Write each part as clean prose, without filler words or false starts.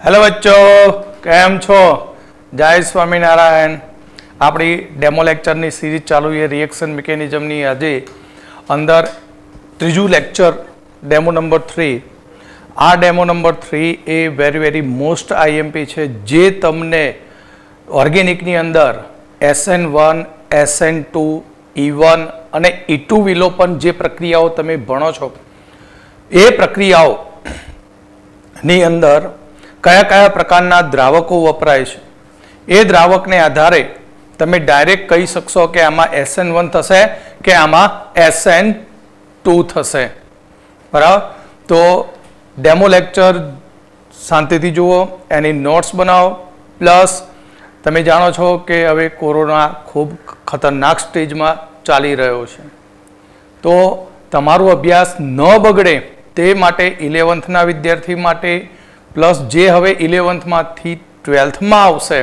Hello बच्चों, કેમ છો? જય સ્વામિનારાયણ. આપણી ડેમો લેક્ચરની સિરીઝ ચાલુ છે રિએક્શન મિકેનિઝમની. આજે અંદર ત્રીજું લેક્ચર ડેમો નંબર 3. આ ડેમો નંબર 3 એ વેરી મોસ્ટ આઈએમપી છે, જે તમને ઓર્ગેનિકની અંદર SN1, SN2, E1 અને E2 વિલોપન જે પ્રક્રિયાઓ તમે ભણો છો એ પ્રક્રિયાઓની અંદર કયા કયા પ્રકારના દ્રાવકો વપરાય છે એ દ્રાવકને આધારે તમે ડાયરેક્ટ કહી શકશો કે આમાં SN1 થશે કે આમાં SN2 થશે. બરાબર? તો ડેમો લેક્ચર શાંતિથી જુઓ, એની નોટ્સ બનાવો. પ્લસ તમે જાણો છો કે હવે કોરોના ખૂબ ખતરનાક સ્ટેજમાં ચાલી રહ્યો છે, તો તમારો અભ્યાસ ન બગડે તે માટે 11થના વિદ્યાર્થી માટે પ્લસ જે હવે 11થમાંથી 12થમાં આવશે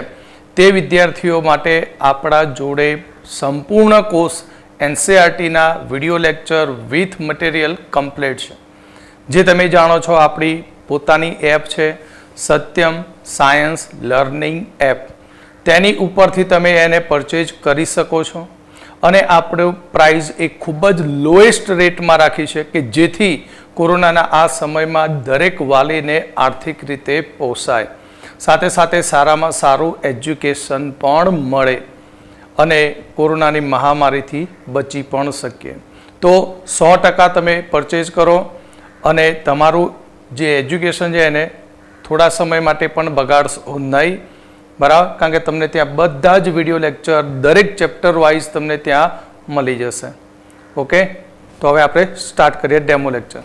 તે વિદ્યાર્થીઓ માટે આપણા જોડે સંપૂર્ણ કોર્સ NCERTના video lecture with material complete છે. જે તમે જાણો છો આપણી પોતાની એપ છે સત્યમ સાયન્સ લર્નિંગ એપ. તેની ઉપરથી તમે એને પરચેજ કરી શકો છો અને આપણું પ્રાઇસ એ ખૂબ જ લોએસ્ટ રેટમાં રાખી છે કે જેથી કોરોનાના આ સમયમાં દરેક વાલીને આર્થિક રીતે પોસાય, સાથે સાથે સારામાં સારું એજ્યુકેશન પણ મળે અને કોરોનાની મહામારીથી બચી પણ શકીએ. તો 100% તમે પરચેઝ કરો અને તમારું જે એજ્યુકેશન છે એને થોડા સમય માટે પણ બગાડશો નહીં. બરાબર? કારણ કે તમને ત્યાં બધા જ વિડીયો લેક્ચર દરેક ચેપ્ટર વાઇઝ તમને ત્યાં મળી જશે. ઓકે, તો હવે આપણે સ્ટાર્ટ કરીએ ડેમો લેક્ચર.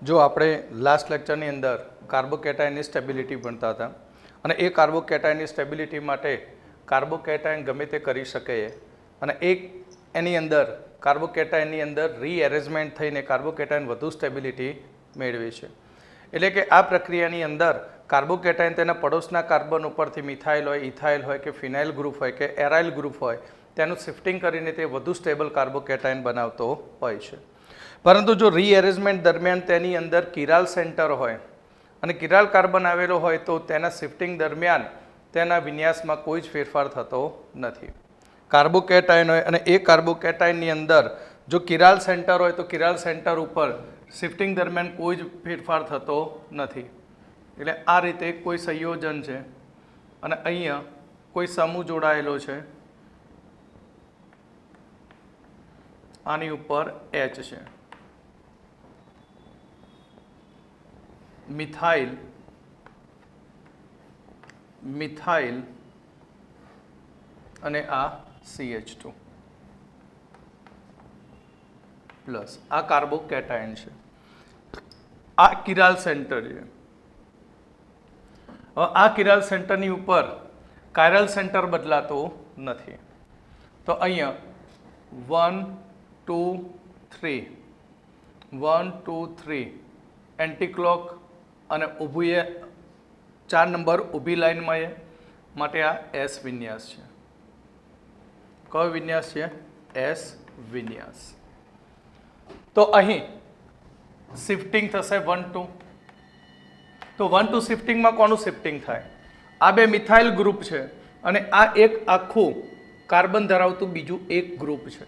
જો આપણે લાસ્ટ લેક્ચરની અંદર કાર્બોકેટાયનની સ્ટેબિલિટી ભણતા હતા અને એ કાર્બોકેટાયનની સ્ટેબિલિટી માટે કાર્બોકેટાયન ગમે તે કરી શકે અને એની અંદર કાર્બોકેટાયનની અંદર રીએરેન્જમેન્ટ થઈને કાર્બોકેટાયન વધુ સ્ટેબિલિટી મેળવે છે. એટલે કે આ પ્રક્રિયાની અંદર કાર્બોકેટાયન તેના પડોશના કાર્બન ઉપરથી મિથાઇલ હોય, ઇથાઇલ હોય કે ફિનાઇલ ગ્રુપ હોય કે એરાઇલ ગ્રુપ હોય તેનું શિફ્ટિંગ કરીને તે વધુ સ્ટેબલ કાર્બોકેટાયન બનાવતો હોય છે. પરંતુ જો રીએરેન્જમેન્ટ દરમિયાન તેની અંદર કિરાલ સેન્ટર હોય અને કિરાલ કાર્બન આવેલો હોય તો તેના શિફ્ટિંગ દરમિયાન તેના વિન્યાસમાં કોઈ જ ફેરફાર થતો નથી. કાર્બોકેટાયન હોય અને એ કાર્બોકેટાયનની અંદર જો કિરાલ સેન્ટર હોય તો કિરાલ સેન્ટર ઉપર શિફ્ટિંગ દરમિયાન કોઈ જ ફેરફાર થતો નથી. એટલે આ રીતે કોઈ સંયોજન છે અને અહીંયા કોઈ સમૂહ જોડાયેલો છે, આની ઉપર H છે. મિથાઇલ અને આ CH2 પ્લસ આ કાર્બોકેટાયન છે. આ કિરાલ સેન્ટર છે. હવે આ કિરાલ સેન્ટરની ઉપર કાયરલ સેન્ટર બદલાતો નથી. તો અહીંયા 1 2 3 1 2 3 એન્ટીક્લોક અને ઊભી 4 નંબર ઊભી લાઈનમાં છે માટે આ S વિન્યાસ છે. કયો વિન્યાસ છે? S વિન્યાસ. તો અહીં શિફ્ટિંગ થશે 1 2. તો 1 2 શિફ્ટિંગમાં કોનું શિફ્ટિંગ થાય? આ બે મિથાઇલ ગ્રુપ છે અને આ એક આખું કાર્બન ધરાવતું બીજું એક ગ્રુપ છે.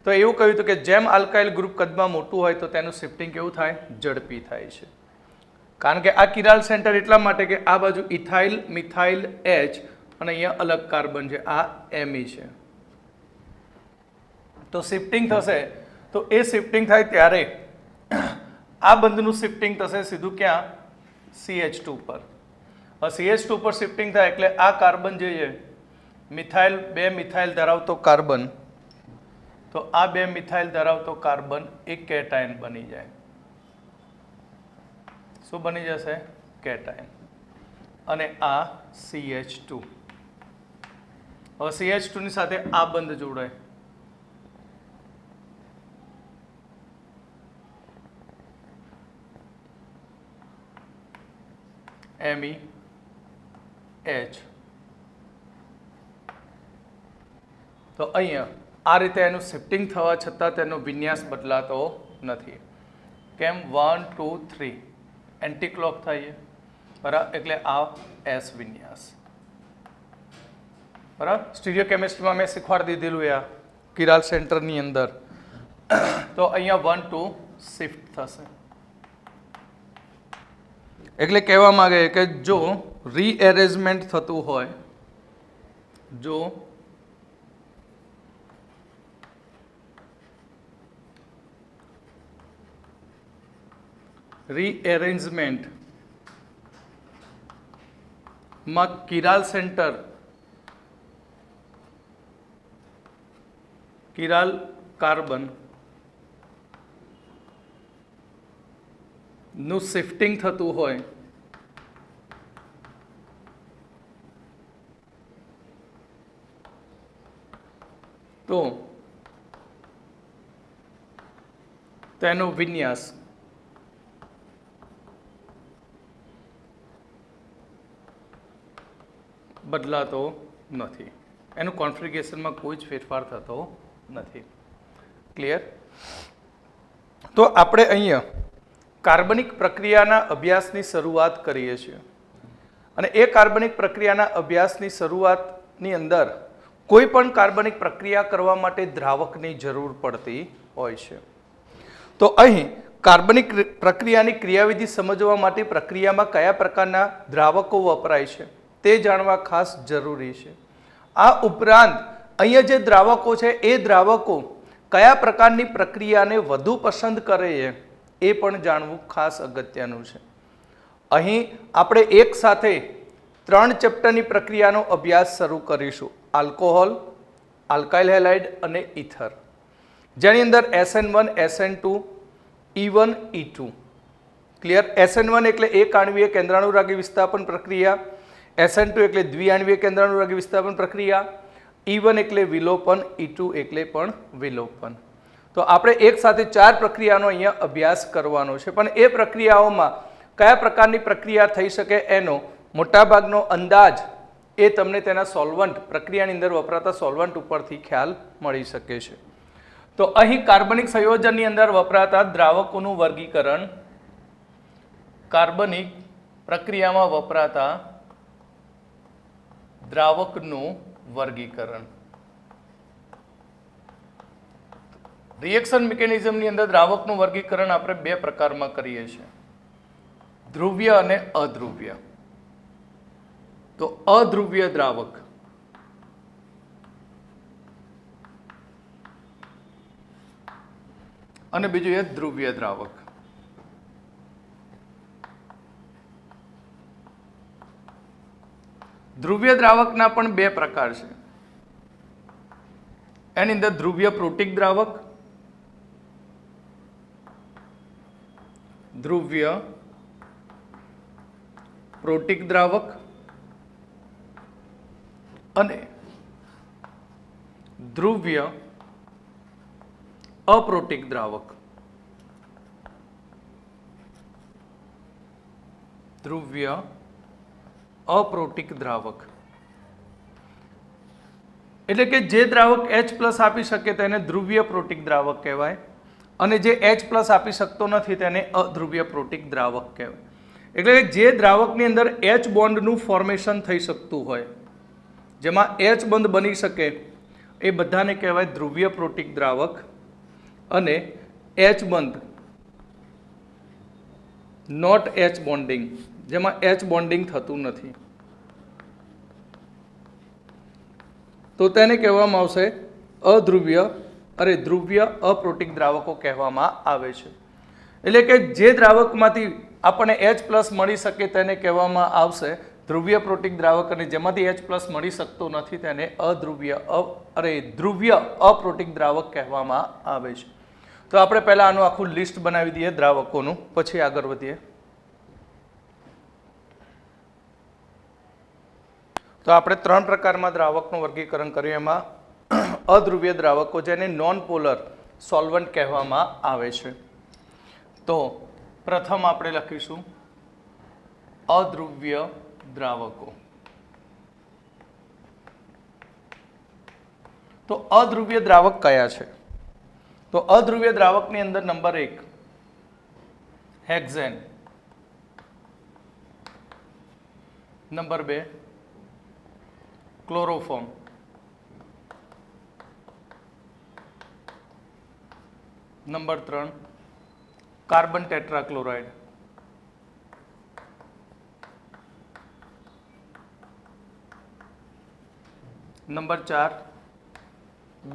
તો એવું કહ્યું હતું કે જેમ આલ્કાઇલ ગ્રુપ કદમાં મોટું હોય તો તેનું શિફ્ટિંગ કેવું થાય? ઝડપી થાય છે. કારણ કે આ કિરાલ સેન્ટર એટલા માટે કે આ બાજુ ઇથાઇલ મિથાઇલ H અને અહીંયા અલગ કાર્બન છે, આ Me છે. તો શિફ્ટિંગ થશે તો એ શિફ્ટિંગ થાય ત્યારે આ બંધનું શિફ્ટિંગ થશે સીધું ક્યાં? CH2 પર. CH2 પર શિફ્ટિંગ થાય એટલે આ કાર્બન જે છે મિથાઇલ, બે મિથાઇલ ધરાવતો કાર્બન, તો આ બે મિથાઇલ ધરાવતો કાર્બન એક કેટાયન બની જાય. શું બની જશે? કેટાયન. અને આ CH2. હવે CH2 ની સાથે આ બંધ જોડાય. MEH. તો અહીંયા આ રીતે એનું શિફ્ટિંગ થવા છતાં તેનો વિન્યાસ બદલાતો નથી. કેમ? 1 2 3 એન્ટી ક્લોક થાય બરાબર, એટલે આ એસ વિન્યાસ બરાબર. સ્ટીરિયો કેમિસ્ટ્રીમાં મેં શીખવાડી દીધેલું આ કિરાલ સેન્ટરની અંદર. તો અહીંયા 1 2 શિફ્ટ થશે. એટલે કહેવા માંગે કે જો રીએરેન્જમેન્ટ થતું હોય, જો રીએરેન્જમેન્ટ માં કિરાલ સેન્ટર, કિરાલ કાર્બન નું શિફ્ટિંગ થતું હોય તો તેનો વિન્યાસ બદલાતો નથી, એનું કોન્ફિગરેશનમાં કોઈ જ ફેરફાર થતો નથી. ક્લિયર? તો આપણે અહીંયા કાર્બનિક પ્રક્રિયાના અભ્યાસની શરૂઆત કરીએ છીએ અને એ કાર્બનિક પ્રક્રિયાના અભ્યાસની શરૂઆતની અંદર કોઈ પણ કાર્બનિક પ્રક્રિયા કરવા માટે દ્રાવકની જરૂર પડતી હોય છે. તો અહીં કાર્બનિક પ્રક્રિયાની ક્રિયાવિધિ સમજવા માટે પ્રક્રિયામાં કયા પ્રકારના દ્રાવકો વપરાય છે તે જાણવા ખાસ જરૂરી છે. આ ઉપરાંત અહીંયા જે દ્રાવકો છે એ દ્રાવકો કયા પ્રકારની પ્રક્રિયાને વધુ પસંદ કરે છે એ પણ જાણવું ખાસ અગત્યનું છે. અહીં આપણે એક સાથે 3 ચેપ્ટરની પ્રક્રિયાનો અભ્યાસ શરૂ કરીશું: આલ્કોહોલ, આલ્કાઇલ હેલાઇડ અને ઇથર, જેની અંદર SN1, SN2, E1, E2. Clear? SN1 એટલે એક આણ્વીય કેન્દ્રાણુરાગી વિસ્થાપન પ્રક્રિયા, SN2 એટલે દ્વિઆણ્વીય કેન્દ્રાણુરાગી વિસ્થાપન પ્રક્રિયા, E1 એટલે વિલોપન, E2 એટલે પણ વિલોપન. તો આપણે એક સાથે 4 પ્રક્રિયાનો અહીંયા અભ્યાસ કરવાનો છે, પણ એ પ્રક્રિયાઓમાં કયા પ્રકારની પ્રક્રિયા થઈ શકે એનો મોટાભાગનો અંદાજ એ તમને તેના સોલ્વન્ટ, પ્રક્રિયાની અંદર વપરાતા સોલ્વન્ટ ઉપરથી ખ્યાલ મળી શકે છે. તો અહીં કાર્બનિક સંયોજનની અંદર વપરાતા દ્રાવકોનું વર્ગીકરણ, કાર્બનિક પ્રક્રિયામાં વપરાતા દ્રાવકનું વર્ગીકરણ. રિએક્શન મિકેનિઝમની અંદર દ્રાવકનું વર્ગીકરણ આપણે 2 પ્રકારમાં કરીએ છીએ: ધ્રુવ્ય અને અધ્રુવ્ય. તો અધ્રુવ્ય દ્રાવક અને બીજું એ ધ્રુવ્ય દ્રાવક. ધ્રુવ્ય દ્રાવકના પણ 2 પ્રકાર છે. એની અંદર ધ્રુવ્ય પ્રોટીક દ્રાવક, ધ્રુવ્ય પ્રોટીક દ્રાવક અને ધ્રુવ્ય અપ્રોટીક દ્રાવક. ધ્રુવ્ય અપ્રોટીક દ્રાવક એટલે કે જે દ્રાવક H+ આપી શકે તેને ધ્રુવ્ય પ્રોટીક દ્રાવક કહેવાય અને જે H+ આપી શકતો નથી તેને અધ્રુવ્ય પ્રોટીક દ્રાવક કહેવાય. એટલે કે જે દ્રાવકની અંદર H બોન્ડનું ફોર્મેશન થઈ શકતું હોય, જેમાં H બંધ બની શકે, એ બધાને કહેવાય ધ્રુવ્ય પ્રોટીક દ્રાવક. અને H બંધ, નોટ H બોન્ડિંગ, જેમાં H બોન્ડિંગ થતું નથી, તો તેને કહેવામાં આવશે અધ્રુવ્ય ધ્રુવ્ય અપ્રોટીક દ્રાવકો કહેવામાં આવે છે. એટલે કે જે દ્રાવકમાંથી આપણને H+ મળી શકે તેને કહેવામાં આવશે ધ્રુવ્ય પ્રોટીક દ્રાવક અને જેમાંથી H+ મળી શકતો નથી તેને ધ્રુવ્ય અપ્રોટીક દ્રાવક કહેવામાં આવે છે. તો આપણે પહેલા આનું આખું લિસ્ટ બનાવી દઈએ દ્રાવકોનું, પછી આગળ વધીએ. તો આપણે 3 પ્રકારમાં દ્રાવકનું વર્ગીકરણ કર્યું. એમાં અધ્રુવ્ય દ્રાવકો જેને નોન પોલર સોલ્વન્ટ કહેવામાં આવે છે. તો પ્રથમ આપણે લખીશું અધ્રુવ્ય દ્રાવકો. તો અધ્રુવ્ય દ્રાવક કયા છે? તો અધ્રુવ્ય દ્રાવકની અંદર number 1 hexane. Number 2 chloroform, number 3 carbon tetrachloride, number 4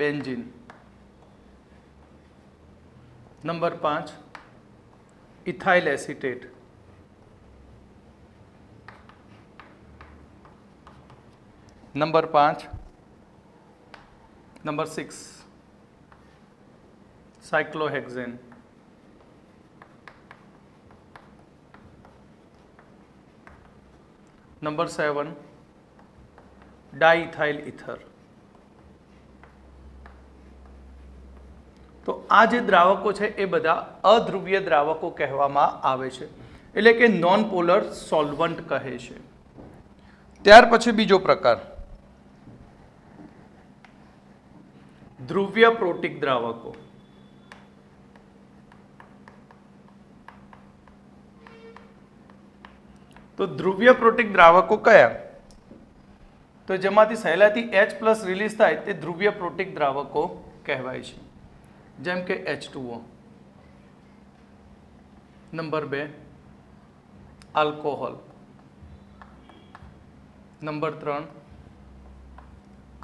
benzene, number 5 ethyl acetate, number 6 cyclohexane, number 7 diethyl ether. તો આ જે દ્રાવકો છે એ બધા અધ્રુવીય દ્રાવકો કહેવામાં આવે છે, એટલે કે નોન પોલર સોલ્વન્ટ કહે છે. ત્યાર પછી બીજો પ્રકાર ધ્રુવ્ય પ્રોટિક દ્રાવકો. તો ધ્રુવ્ય પ્રોટિક દ્રાવકો કયા? તો જેમાંથી સહેલાથી H+ રિલીઝ થાય તે ધ્રુવ્ય પ્રોટિક દ્રાવકો કહેવાય છે, જેમ કે H2O. Number 2 alcohol, number 3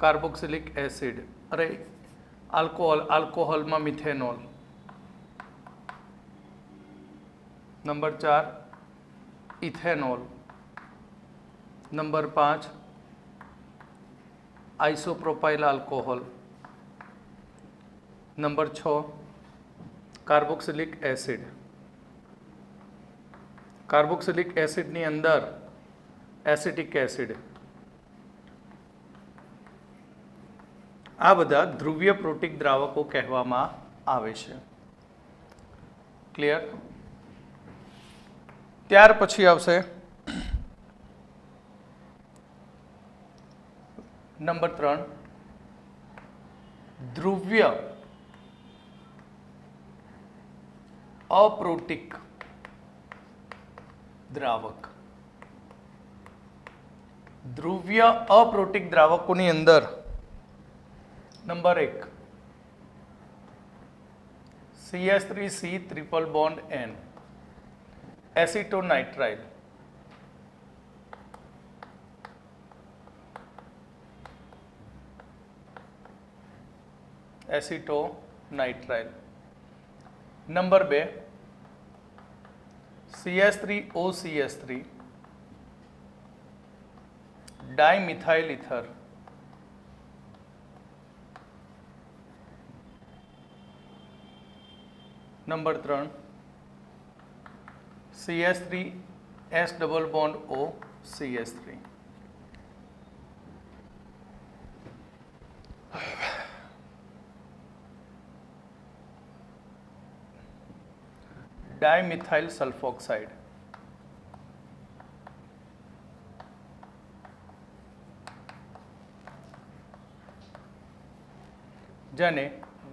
carboxylic acid, અરે આલ્કોહોલમાં methanol, number 4 ethanol, number 5 isopropyl alcohol, number 6 carboxylic acid. Carboxylic એસિડની અંદર એસિટિક એસિડ. આ બધા ધ્રુવ્ય પ્રોટિક દ્રાવકો કહેવામાં આવે છે. ક્લિયર? ત્યાર પછી આવશે નંબર 3 ધ્રુવ્ય અપ્રોટિક દ્રાવક. ધ્રુવ્ય અપ્રોટિક દ્રાવકોની અંદર number 1 CH3C triple bond N, acetonitrile, acetonitrile. Number 2 CH3OCH3 dimethyl ether, number 3 CH3S double bond O CH3. Dimethyl sulfoxide. જેને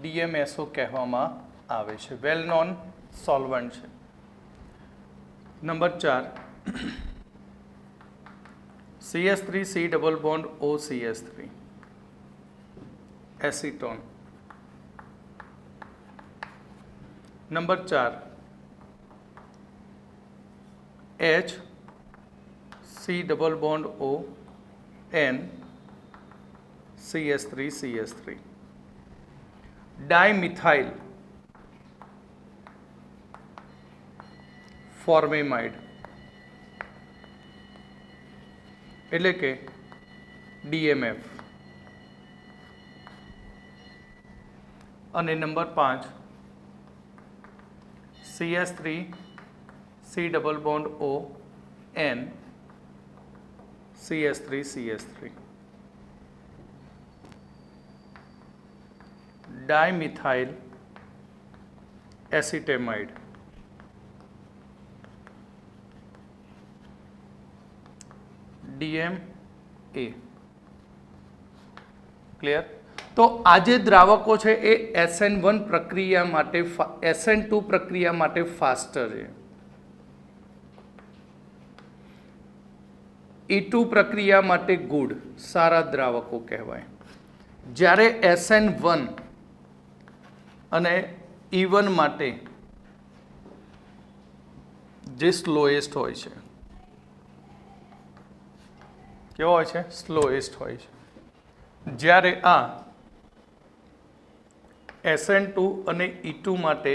DMSO કહેવામાં આવે છે, વેલ નોન સોલ્વન્ટ છે. Number 4 CH3C double bond O CH3 acetone. Number 4 H C double bond O N CH3 dimethyl formamide, એટલે કે DMF. અને number 5 CH3C double bond O N CH3 dimethyl acetamide. DMA. Clear? તો આ જે દ્રાવકો છે એ SN1 પ્રક્રિયા માટે SN2 પ્રક્રિયા માટે ફાસ્ટર છે. E2 પ્રક્રિયા માટે ગુડ સારા દ્રાવકો કહેવાય, જ્યારે SN1 અને E1 માટે જે સ્લોએસ્ટ હોય છે, કેવો હોય છે? સ્લોએસ્ટ હોય છે. જ્યારે આ SN2 અને E2 માટે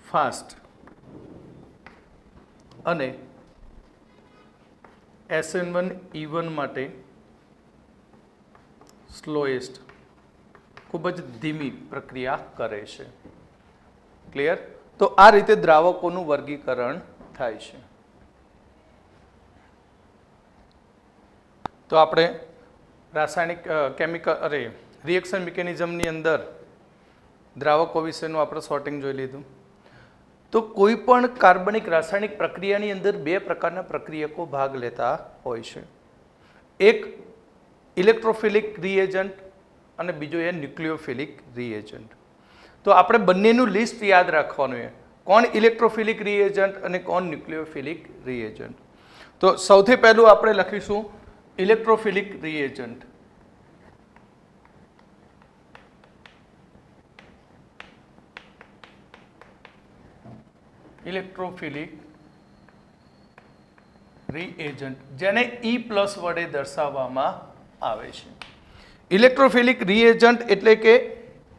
ફાસ્ટ અને SN1 E1 માટે સ્લોએસ્ટ ખૂબ જ ધીમી પ્રક્રિયા કરે છે. ક્લિયર? તો આ રીતે દ્રાવકોનું વર્ગીકરણ થાય છે. તો આપણે રાસાયણિક રિએક્શન મિકેનિઝમની અંદર દ્રાવકો વિશેનું આપણે સોર્ટિંગ જોઈ લીધું. તો કોઈ પણ કાર્બનિક રાસાયણિક પ્રક્રિયાની અંદર બે પ્રકારના પ્રક્રિયકો ભાગ લેતા હોય છે. એક ઇલેક્ટ્રોફિલિક રિએજન્ટ અને બીજો એ ન્યુક્લિયોફિલિક રિએજન્ટ. તો આપણે બંનેનું લિસ્ટ યાદ રાખવાનું છે, કોણ ઇલેક્ટ્રોફિલિક રિએજન્ટ અને કોણ ન્યુક્લિયોફિલિક રિએજન્ટ. તો સૌથી પહેલું આપણે લખીશું ઇલેક્ટ્રોફિલિક રિએજન્ટ. ઇલેક્ટ્રોફિલિક રિએજન્ટ જેને E+ વડે દર્શાવવામાં આવે છે. ઇલેક્ટ્રોફિલિક રિએજન્ટ એટલે કે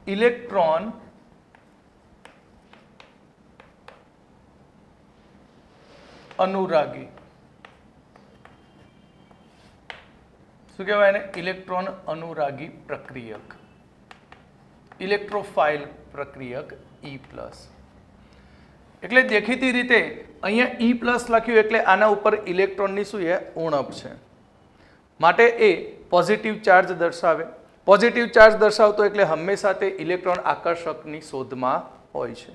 ઇલેક્ટ્રોન અનુરાગી. શું કહેવાય એને? ઇલેક્ટ્રોન અનુરાગી પ્રક્રિયક, ઇલેક્ટ્રોફાઇલ પ્રક્રિયક E+. એટલે દેખીતી રીતે અહીંયા E+ લખ્યું એટલે આના ઉપર ઇલેક્ટ્રોનની શું છે? ઉણપ છે. માટે એ પોઝિટિવ ચાર્જ દર્શાવે. પોઝિટિવ ચાર્જ દર્શાવતો એટલે હંમેશા તે ઇલેક્ટ્રોન આકર્ષકની શોધમાં હોય છે.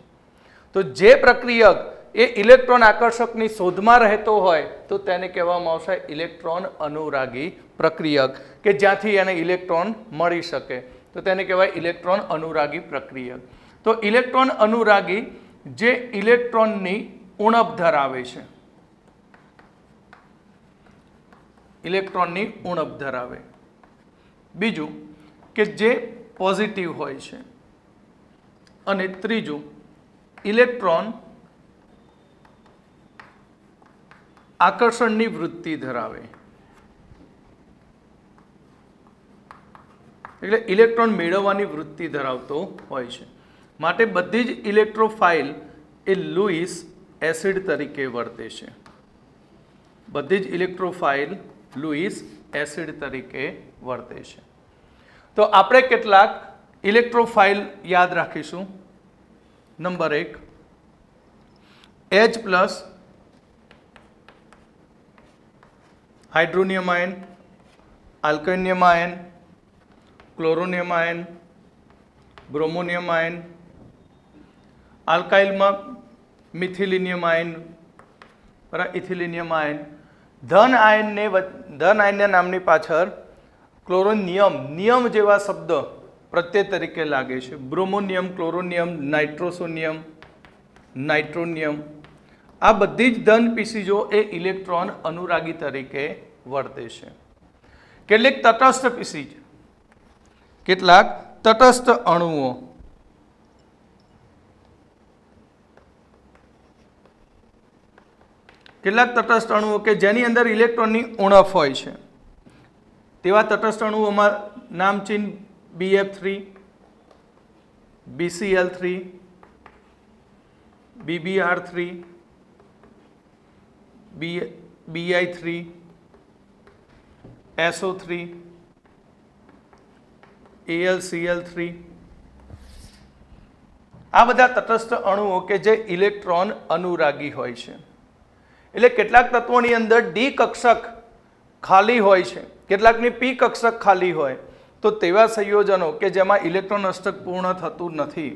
તો જે પ્રક્રિયક એ ઇલેક્ટ્રોન આકર્ષકની શોધમાં રહેતો હોય તો તેને કહેવામાં આવશે ઇલેક્ટ્રોન અનુરાગી પ્રક્રિયક, કે જ્યાંથી એને ઇલેક્ટ્રોન મળી શકે, તો તેને કહેવાય ઇલેક્ટ્રોન અનુરાગી પ્રક્રિયક. તો ઇલેક્ટ્રોન અનુરાગી જે ઇલેક્ટ્રોનની ઉણપ ધરાવે છે, ઇલેક્ટ્રોનની ઉણપ ધરાવે. બીજું કે જે પોઝિટિવ હોય છે. અને ત્રીજું ઇલેક્ટ્રોન આકર્ષણની વૃત્તિ ધરાવે. એટલે ઇલેક્ટ્રોન મેળવવાની વૃત્તિ ધરાવતો હોય છે. માટે બધી જ ઇલેક્ટ્રોફાઇલ એ લુઈસ એસિડ તરીકે વર્તે છે. બધી જ ઇલેક્ટ્રોફાઇલ લુઈસ એસિડ તરીકે વર્તે છે. તો આપણે કેટલાક ઇલેક્ટ્રોફાઇલ યાદ રાખીશું. Number 1 H+, hydronium ion, alkenium ion, chloronium ion, bromonium ion, આલ્કાઇલમાં મિથિલિનિયમ આયન, ઇથિલિનિયમ આયન. ધન આયનના નામની પાછળ ક્લોરોનિયમ, નિયમ જેવા શબ્દ પ્રત્યય તરીકે લાગે છે. બ્રોમોનિયમ, ક્લોરોનિયમ, નાઇટ્રોસોનિયમ, નાઇટ્રોનિયમ, આ બધી જ ધન પીસીજો એ ઇલેક્ટ્રોન અનુરાગી તરીકે વર્તે છે. કેટલીક તટસ્થ પીસીજ, કેટલાક તટસ્થ અણુઓ કે જેની અંદર ઇલેક્ટ્રોનની ઉણપ હોય છે, તેવા તટસ્થ અણુઓમાં નામચીન BF3, BCl3, BBr3, BI3, SO3, AlCl3. આ બધા તટસ્થ અણુઓ કે જે ઇલેક્ટ્રોન અનુરાગી હોય છે. એટલે કેટલાક તત્વોની અંદર ડી કક્ષક ખાલી હોય છે, કેટલાકની પી કક્ષક ખાલી હોય, તો તેવા સંયોજનો કે જેમાં ઇલેક્ટ્રોન અષ્ટક પૂર્ણ થતું નથી,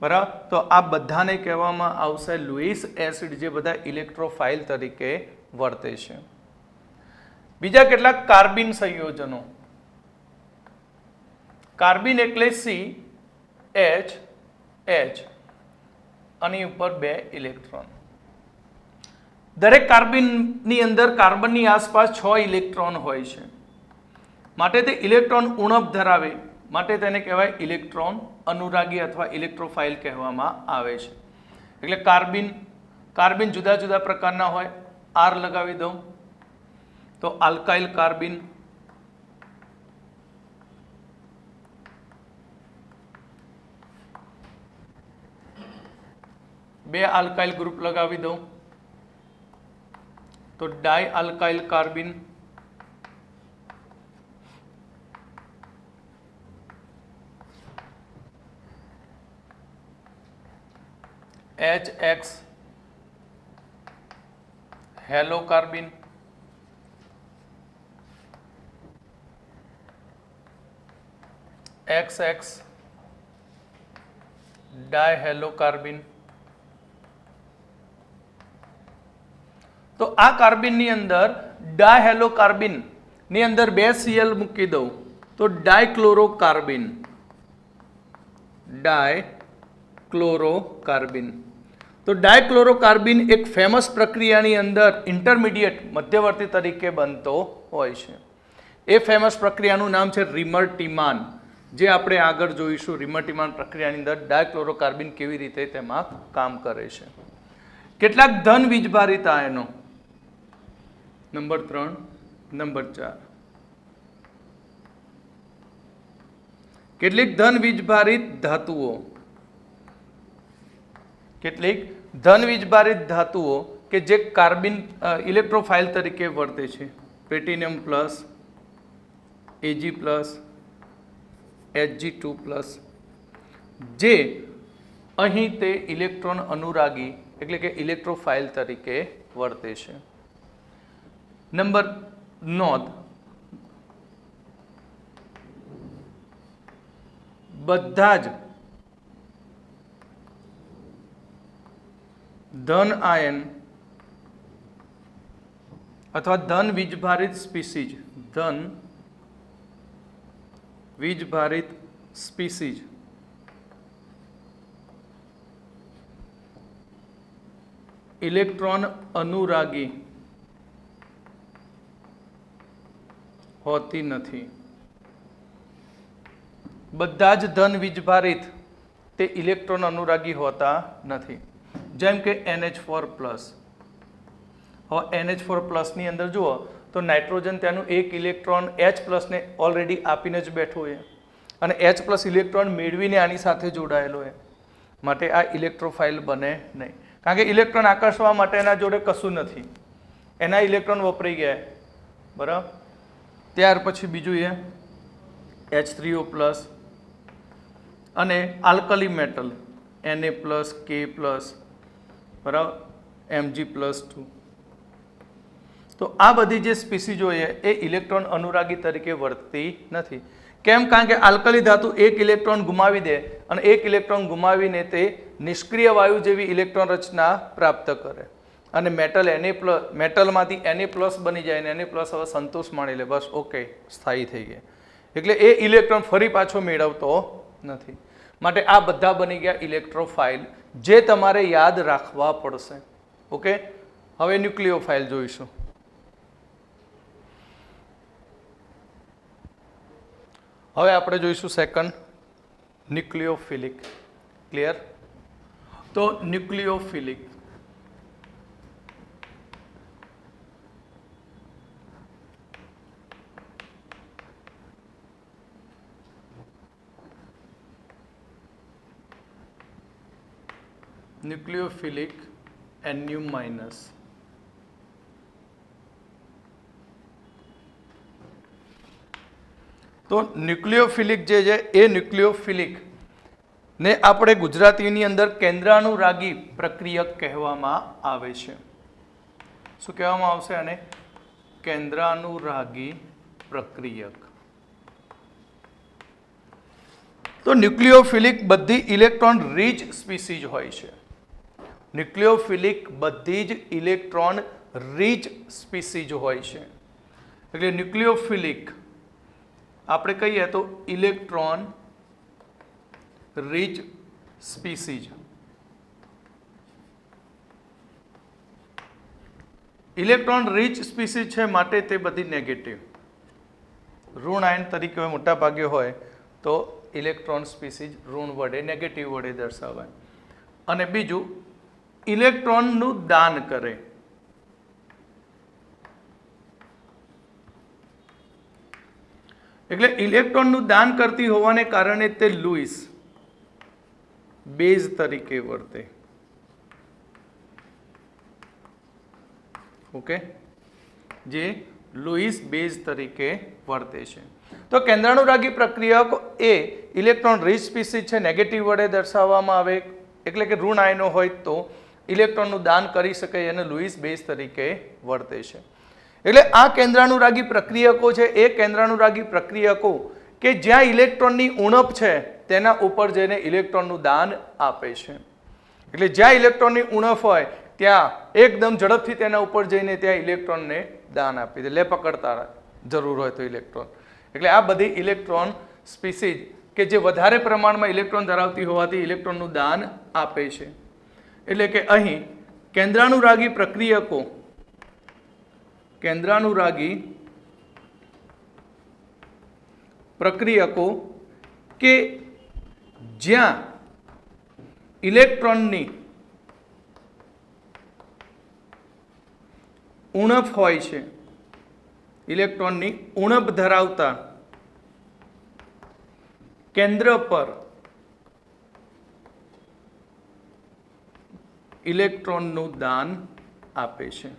બરાબર, તો આ બધાને કહેવામાં આવશે લુઈસ એસિડ, જે બધા ઇલેક્ટ્રોફાઇલ તરીકે વર્તે છે. બીજા કેટલાક કાર્બિન સંયોજનો. કાર્બિન એટલે CH આની ઉપર 2 ઇલેક્ટ્રોન. દરેક કાર્બનની અંદર કાર્બનની આસપાસ 6 ઇલેક્ટ્રોન હોય છે, માટે તે ઇલેક્ટ્રોન ઉણપ ધરાવે, માટે તેને કહેવાય ઇલેક્ટ્રોન અનુરાગી અથવા ઇલેક્ટ્રોફાઇલ કહેવામાં આવે છે. એટલે કાર્બન જુદા જુદા પ્રકારના હોય. આર લગાવી દઉં તો આલ્કાઇલ કાર્બન, બે આલ્કાઇલ ગ્રુપ લગાવી દઉં તો di alkyl carbon, HX halo carbon, XX dihalo carbon. તો આ કાર્બનની અંદર ડાયહેલો કાર્બન ની અંદર 2 Cl મૂકી દઉં તો ડાયક્લોરોકાર્બન, ડાયક્લોરોકાર્બન. તો ડાયક્લોરોકાર્બન એક ફેમસ પ્રક્રિયાની અંદર ઇન્ટરમીડિયેટ મધ્યવર્તી તરીકે બનતો હોય છે. એ ફેમસ પ્રક્રિયાનું નામ છે રિમર્ટીમાન, જે આપણે આગળ જોઈશું. રિમર્ટીમાન પ્રક્રિયાની અંદર ડાયક્લોરોકાર્બન કેવી રીતે તેમાં કામ કરે છે. કેટલાક ધન વીજભારિત આયનો, નંબર 3, નંબર 4. કેટલીક ધન વીજભારિત ધાતુઓ, કેટલીક ધન વીજભારિત ધાતુઓ કે જે કાર્બન ઇલેક્ટ્રોફાઇલ તરીકે વર્તે છે. Platinum plus, Ag plus, Hg2+, જે અહીં તે ઇલેક્ટ્રોન અનુરાગી એટલે કે ઇલેક્ટ્રોફાઇલ તરીકે વર્તે છે. નંબર નોંધ, બધા જ ધન આયન અથવા ધન વીજભારિત સ્પીસીઝ, ધન વીજભારિત સ્પીસીઝ ઇલેક્ટ્રોન અનુરાગી હોતી નથી. બધા જ ધન વીજભારિત તે ઇલેક્ટ્રોન અનુરાગી હોતા નથી. જેમ કે NH4+. હવે NH4+ ની અંદર જુઓ તો નાઇટ્રોજન તેનું એક ઇલેક્ટ્રોન H+ ને ઓલરેડી આપીને જ બેઠું હોય અને H+ ઇલેક્ટ્રોન મેળવીને આની સાથે જોડાયેલો હોય, માટે આ ઇલેક્ટ્રોફાઇલ બને નહીં. કારણ કે ઇલેક્ટ્રોન આકર્ષવા માટે એના જોડે કશું નથી, એના ઇલેક્ટ્રોન વપરાઈ ગયા. બરાબર. ત્યાર પછી બીજું એ H3O+ અને આલ્કલી મેટલ Na+, K+, બરાબર, Mg+2. તો આ બધી જે સ્પીસીઝો છે એ ઇલેક્ટ્રોન અનુરાગી તરીકે વર્તતી નથી. કેમ? કારણ કે આલ્કલી ધાતુ એક ઇલેક્ટ્રોન ગુમાવી દે અને એક ઇલેક્ટ્રોન ગુમાવીને તે નિષ્ક્રિય વાયુ જેવી ઇલેક્ટ્રોન રચના પ્રાપ્ત કરે અને મેટલમાંથી Na+ બની જાય અને Na+ હવે સંતોષ માણી લે, બસ ઓકે, સ્થાયી થઈ ગયા. એટલે એ ઇલેક્ટ્રોન ફરી પાછો મેળવતો નથી. માટે આ બધા બની ગયા ઇલેક્ટ્રોફાઇલ, જે તમારે યાદ રાખવા પડશે. ઓકે. હવે ન્યુક્લિયોફાઇલ જોઈશું. હવે આપણે જોઈશું સેકન્ડ, ન્યુક્લિયોફિલિક. ક્લિયર? તો ન્યુક્લિયોફિલિક ન્યુક્લિયોફિલિક Nu-. તો ન્યુક્લિયોફિલિક જે છે એ ન્યુક્લિયોફિલિક ને આપણે ગુજરાતીની અંદર કેન્દ્રાનુરાગી પ્રક્રિયક કહેવામાં આવે છે. શું કહેવામાં આવશે આને? કેન્દ્રાનુરાગી પ્રક્રિયક. તો ન્યુક્લિયોફિલિક બધી ઇલેક્ટ્રોન રીચ સ્પીસીઝ હોય છે. ન્યુક્લિયોફિલિક બધી જ ઇલેક્ટ્રોન રીચ સ્પીસીઝ હોય છે. એટલે ન્યુક્લિયોફિલિક આપણે કહીએ તો electron rich species. Electron rich species છે માટે તે બધી નેગેટિવ, ઋણ આયન તરીકે મોટા ભાગે હોય તો ઇલેક્ટ્રોન સ્પીસીઝ ઋણ વડે નેગેટિવ વડે દર્શાવાય. અને બીજું ઇલેક્ટ્રોનનું દાન કરે. એટલે ઇલેક્ટ્રોનનું દાન કરતી હોવાને કારણે તે લુઈસ બેઝ તરીકે વર્તે. ઓકે, જે લુઈસ બેઝ તરીકે વર્તે છે. તો કેન્દ્રાનુરાગી પ્રક્રિયક એ ઇલેક્ટ્રોન રીચ સ્પીસીઝ છે, નેગેટિવ વડે દર્શાવવામાં આવે, એટલે કે ઋણ આયનો હોય તો ઇલેક્ટ્રોનનું દાન કરી શકે અને લુઈસ બેઝ તરીકે વર્તે છે. એટલે આ કેન્દ્રાનુરાગી પ્રક્રિયકો છે એ કેન્દ્રાનુરાગી પ્રક્રિયકો કે જ્યાં ઇલેક્ટ્રોનની ઉણપ છે તેના ઉપર જઈને ઇલેક્ટ્રોનનું દાન આપે છે. એટલે જ્યાં ઇલેક્ટ્રોનની ઉણપ હોય ત્યાં એકદમ ઝડપથી તેના ઉપર જઈને ત્યાં ઇલેક્ટ્રોનને દાન આપી દે, લે પકડતા જરૂર હોય તો ઇલેક્ટ્રોન. એટલે આ બધી ઇલેક્ટ્રોન સ્પીસીઝ કે જે વધારે પ્રમાણમાં ઇલેક્ટ્રોન ધરાવતી હોવાથી ઇલેક્ટ્રોનનું દાન આપે છે. એટલે કે અહીં કેન્દ્રાનુરાગી પ્રક્રિયકો કે જ્યાં ઇલેક્ટ્રોનની ઉણપ હોય છે, ઇલેક્ટ્રોનની ઉણપ ધરાવતા કેન્દ્ર પર ઇલેક્ટ્રોનનું દાન આપે છે.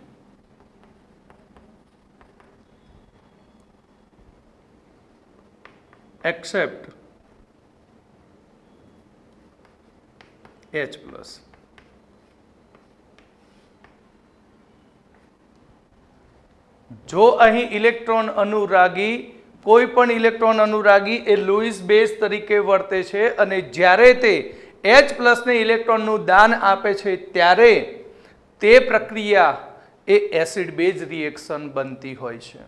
Accept H+. જો અહીં ઇલેક્ટ્રોન અનુરાગી કોઈ પણ ઇલેક્ટ્રોન અનુરાગી એ લુઈસ બેઝ તરીકે વર્તે છે અને જ્યારે તે H+ ને ઇલેક્ટ્રોનનું દાન આપે છે ત્યારે તે પ્રક્રિયા એ એસિડ બેઝ રિએક્શન બનતી હોય છે.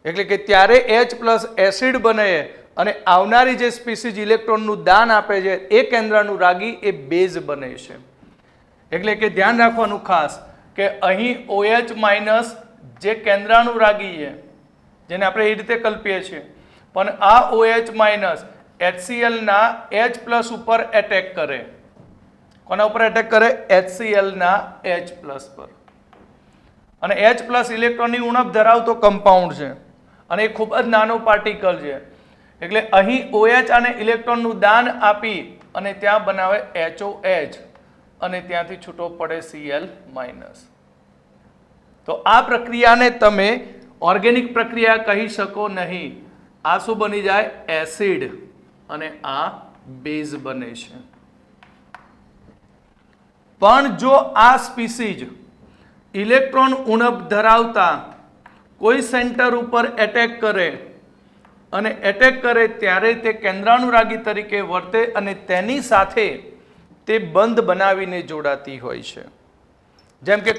એટલે કે ત્યારે H+ એસિડ બને અને આવનારી જે સ્પીસીઝ ઇલેક્ટ્રોનનું દાન આપે છે એ કેન્દ્રાનુરાગી એ બેઝ બને છે. એટલે કે ધ્યાન રાખવાનું ખાસ કે અહીં OH- જે કેન્દ્રાનુરાગી છે જેને આપણે એ રીતે કલ્પીએ છીએ, પણ આ OH- HCl ના H+ ઉપર એટેક કરે. કોના ઉપર એટેક કરે? HCl ના H+ પર. અને H+ ઇલેક્ટ્રોનની ઉણપ ધરાવતો કમ્પાઉન્ડ છે અને એ ખૂબ જ નાનો પાર્ટિકલ છે. એટલે અહીં OH અને ઇલેક્ટ્રોનનું દાન આપી અને ત્યાં બનાવે HOH અને ત્યાંથી છૂટો પડે Cl-. તો આ પ્રક્રિયાને તમે ઓર્ગેનિક પ્રક્રિયા કહી શકો નહીં. આ શું બની જાય? એસિડ, અને આ બેઝ બને છે. પણ જો આ સ્પીસીઝ ઇલેક્ટ્રોન ઉણપ ધરાવતા કોઈ સેન્ટર ઉપર એટેક કરે અને એટેક કરે ત્યારે તે કેન્દ્રાનુરાગી તરીકે વર્તે અને તેની સાથે તે બંધ બનાવીને જોડાતી હોય છે. જેમ કે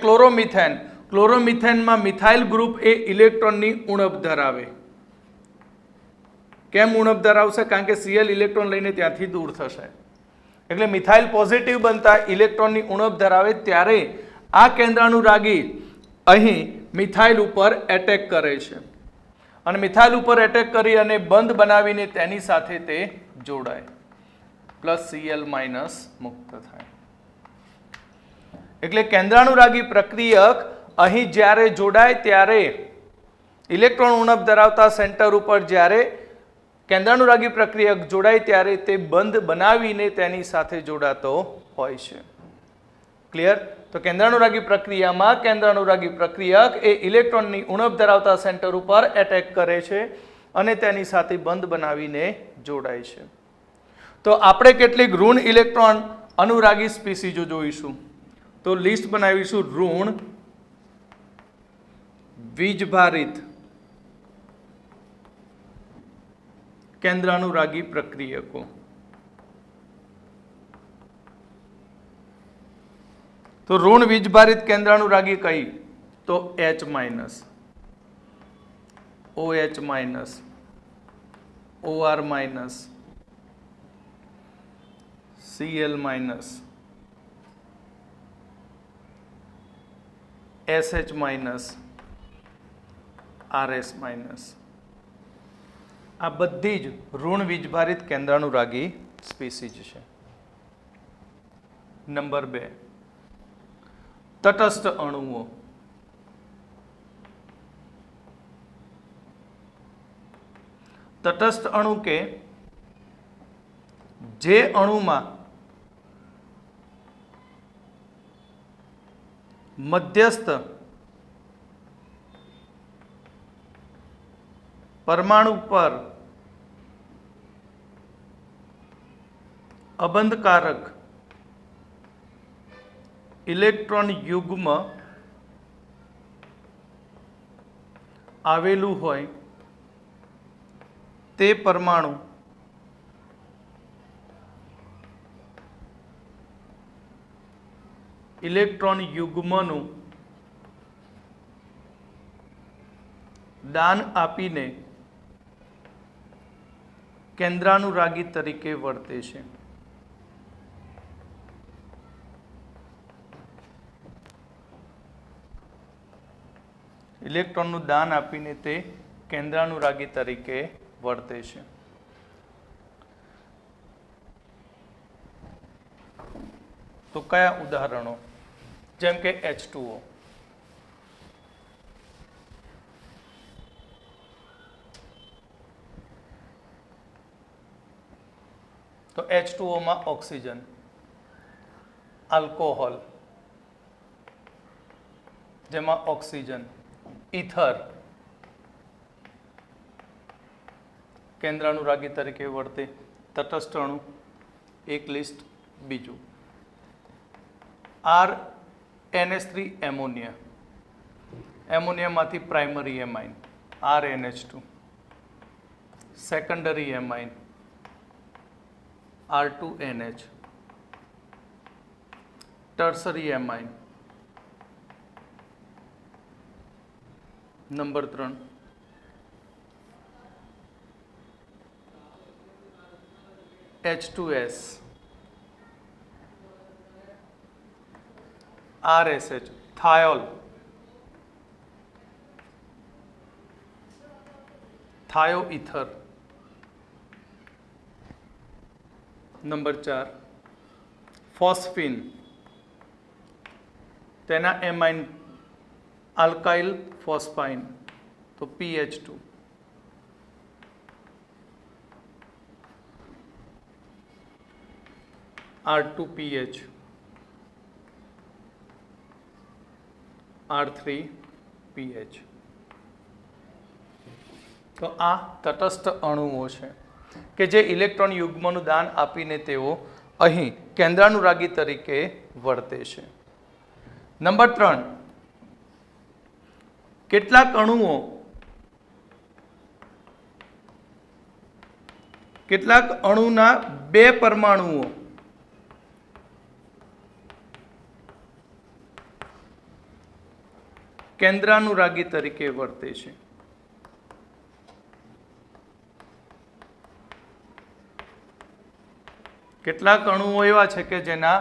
ક્લોરોમિથેનમાં મિથાઇલ ગ્રુપ એ ઇલેક્ટ્રોનની ઉણપ ધરાવે. કેમ ઉણપ ધરાવશે? કારણ કે Cl ઇલેક્ટ્રોન લઈને ત્યાંથી દૂર થશે. એટલે મિથાઇલ પોઝિટિવ બનતા ઇલેક્ટ્રોનની ઉણપ ધરાવે ત્યારે આ કેન્દ્રાનુરાગી અહીં મિથાઇલ ઉપર એટેક કરે છે અને મિથાઇલ ઉપર એટેક કરી અને બંધ બનાવીને તેની સાથે તે જોડાય, +Cl- મુક્ત થાય. એટલે કેન્દ્રાનુરાગી પ્રક્રિયક અહીં જ્યારે જોડાય ત્યારે ઇલેક્ટ્રોન ઉણપ ધરાવતા સેન્ટર ઉપર જ્યારે કેન્દ્રાનુરાગી પ્રક્રિયક જોડાય ત્યારે તે બંધ બનાવીને તેની સાથે જોડાતો હોય છે. ક્લિયર? તો કેન્દ્રાનુરાગી પ્રક્રિયામાં કેન્દ્રાનુરાગી પ્રક્રિયક એ ઇલેક્ટ્રોનની ઉણપ ધરાવતા સેન્ટર ઉપર એટેક કરે છે અને તેની સાથે બંધ બનાવીને જોડાય છે. તો આપણે કેટલીક ઋણ ઇલેક્ટ્રોન અનુરાગી સ્પીસીઝો જોઈશું. તો લિસ્ટ બનાવીશું. ઋણ વીજભારિત કેન્દ્રાનુરાગી પ્રક્રિયકો. તો ઋણ વીજભારિત કેન્દ્રાનુરાગી કઈ? તો H-, OH-, OR-, Cl-, SH minus RS minus આ બધી જ ઋણ વીજભારિત કેન્દ્રાનુરાગી સ્પીસીઝ છે. નંબર 2 તટસ્થ અણુઓ. તટસ્થ અણુ કે જે અણુમાં મધ્યસ્થ પરમાણુ પર અબંધકારક ઇલેક્ટ્રોન યુગ્મ આવેલું હોય તે પરમાણુ ઇલેક્ટ્રોન યુગ્મનું દાન આપીને કેન્દ્રાનુરાગી તરીકે વર્તે છે. ઇલેક્ટ્રોનનું દાન આપીને તે કેન્દ્રાનુરાગી તરીકે વર્તે છે. તો કયા ઉદાહરણો? જેમ કે H2O. તો H2O માં ઓક્સિજન, આલ્કોહોલ જેમાં ઓક્સિજન, ઇથર કેન્દ્રાનુરાગી તરીકે વર્તે. તટસ્થ અણુ એક લિસ્ટ. બીજું RNH3 એમોનિયા, એમોનિયામાંથી primary amine RNH2, secondary amine R2NH, tertiary amine. Number 3 H2S, RSH thiol, thioether. Number 4 phosphine, તેના એમાઇન આલ્કાઇલ ફોસ્ફાઇન તો PH2. R2PH, R3PH. તો આ તટસ્થ અણુઓ છે કે જે ઇલેક્ટ્રોન યુગ્મનું દાન આપીને તેઓ અહીં કેન્દ્રાનુરાગી તરીકે વર્તે છે. નંબર 3 કેટલાક અણુના 2 પરમાણુઓ કેન્દ્રાનુરાગી તરીકે વર્તે છે. કેટલાક અણુઓ એવા છે કે જેના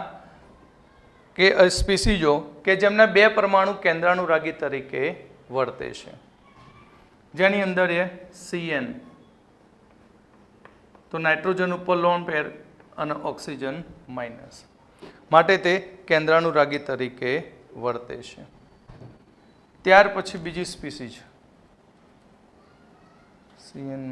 કે સ્પીસીઝો કે જેમના 2 પરમાણુ કેન્દ્રાનુરાગી તરીકે વર્તે છે. જેની અંદર એ CN, તો નાઇટ્રોજન ઉપર લોન પેર અને ઓક્સિજન માઇનસ, માટે તે કેન્દ્રાનુરાગી તરીકે વર્તે છે. ત્યાર પછી બીજી સ્પીસીઝ CN-